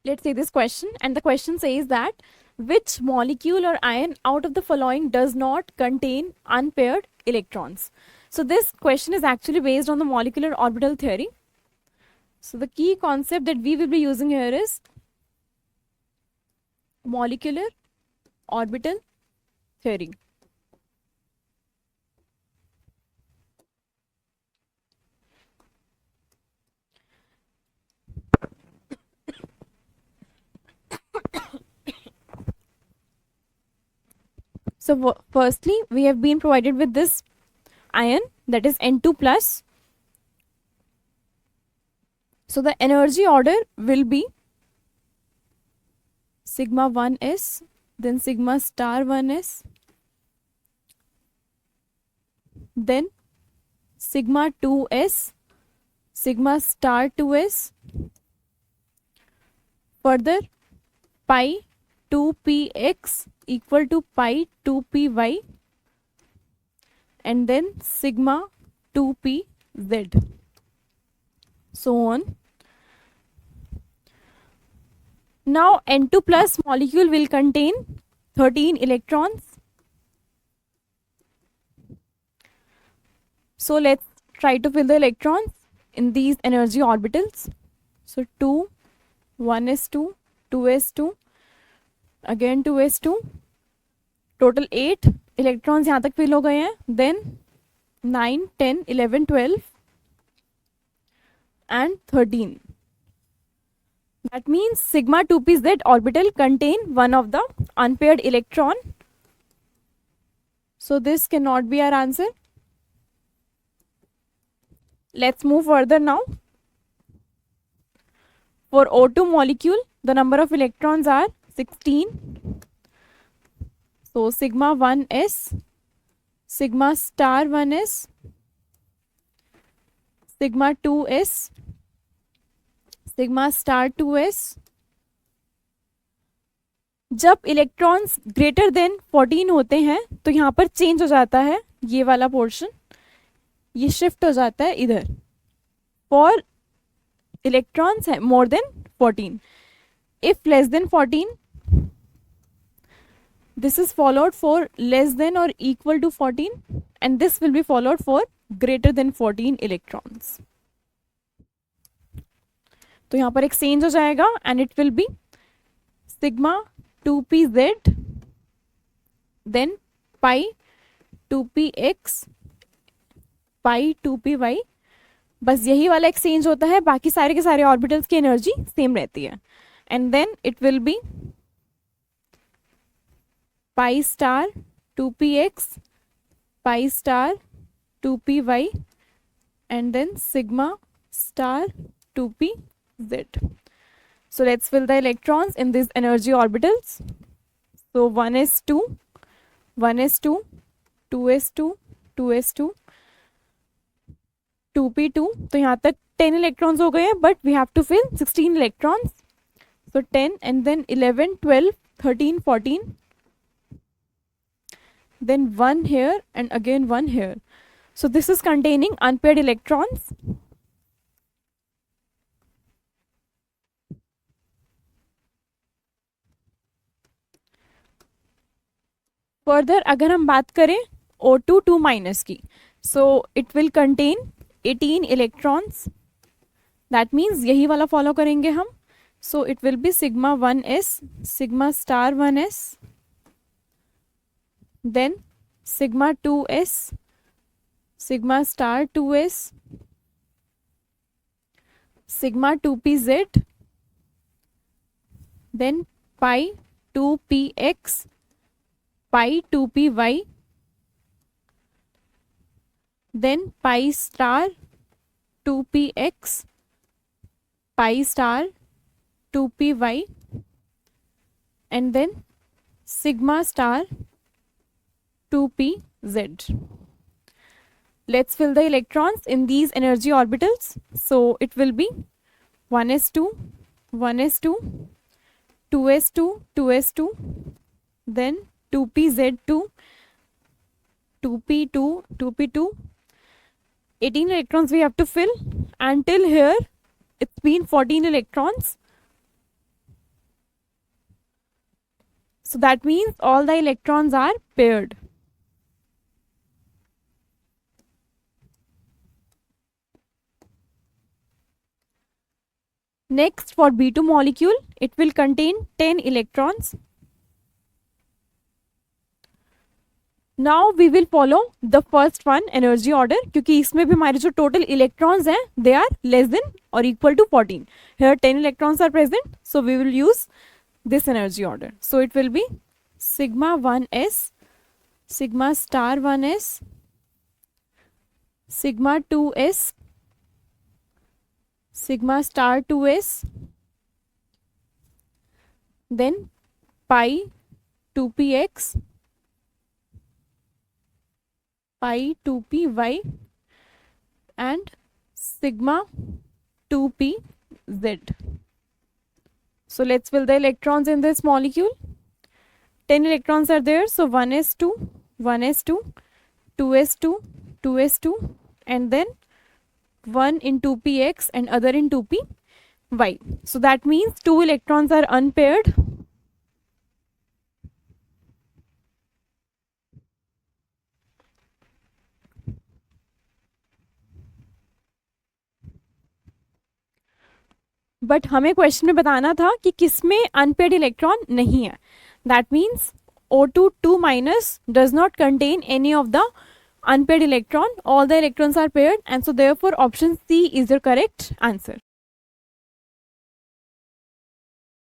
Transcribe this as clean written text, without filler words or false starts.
Let's say this question, and the question says that which molecule or ion out of the following does not contain unpaired electrons? So this question is actually based on the molecular orbital theory. So the key concept that we will be using here is molecular orbital theory. So firstly, we have been provided with this ion, that is N2 plus. So the energy order will be sigma 1s, then sigma star 1s, then sigma 2s, sigma star 2s, further pi 2px equal to pi 2py, and then sigma 2pz, so on. Now N2 plus molecule will contain 13 electrons. So let's try to fill the electrons in these energy orbitals. So 2, 1s2, 2s2, again 2s2, total 8 electrons यहाँ तक fill हो गए हैं. Then 9, 10, 11, 12 and 13. That means sigma 2pz orbital contain one of the unpaired electron. So this cannot be our answer. Let's move further now. For O2 molecule, the number of electrons are 16. So sigma 1s, sigma star 1s, sigma 2s, sigma star 2s. जब electrons greater than 14 होते हैं तो यहाँ पर change हो जाता है, ये वाला पोर्शन ये शिफ्ट हो जाता है इधर. फॉर इलेक्ट्रॉन्स है more than 14. If less than 14, this is followed for less than और equal to 14, and this will be followed for greater than 14 electrons. तो यहाँ पर एक्सचेंज हो जाएगा and it will be sigma 2pz, then pi 2px, pi 2py. बस यही वाला exchange होता है, बाकी सारे के सारे ऑर्बिटल्स की एनर्जी सेम रहती है. And then it will be pi star 2px, pi star 2py, and then sigma star 2p z. So let's fill the electrons in these energy orbitals. So 1s2, 1s2, 2s2, 2s2, 2p2. तो यहाँ तक 10 electrons हो गए हैं, but we have to fill 16 electrons. So 10 and then 11, 12, 13, 14. Then 1 here and again 1 here. So this is containing unpaired electrons. Further अगर हम बात करें O2 2 माइनस की, so it will contain 18 electrons. That means यही वाला फॉलो करेंगे हम. So it will be sigma 1s, sigma star 1s, then sigma 2s, sigma star 2s, sigma 2pz, then pi 2px, pi 2py, then pi star 2px, pi star 2py, and then sigma star 2pz. Let's fill the electrons in these energy orbitals. So it will be 1s2, 1s2, 2s2, 2s2, then 2pz2, 2p2, 2p2. 18 electrons we have to fill. Until here it's been 14 electrons. So that means all the electrons are paired. Next, for B2 molecule, it will contain 10 electrons. Now we will follow the first one, energy order, क्योंकि इसमें भी हमारे जो total electrons हैं, they are less than or equal to 14. Here 10 electrons are present, so we will use this energy order. So it will be sigma 1s, sigma star 1s, sigma 2s, sigma star 2s, then pi 2px, pi 2py, and sigma 2pz. So let's fill the electrons in this molecule. 10 electrons are there, so 1s2, 1s2, 2s2, 2s2, and then 1 in 2px and other in 2py. So that means 2 electrons are unpaired. But हमें question में बताना था कि किसमें unpaired electron नहीं है. That means O2 minus does not contain any of the unpaired electron. All the electrons are paired, and so therefore option C is your correct answer.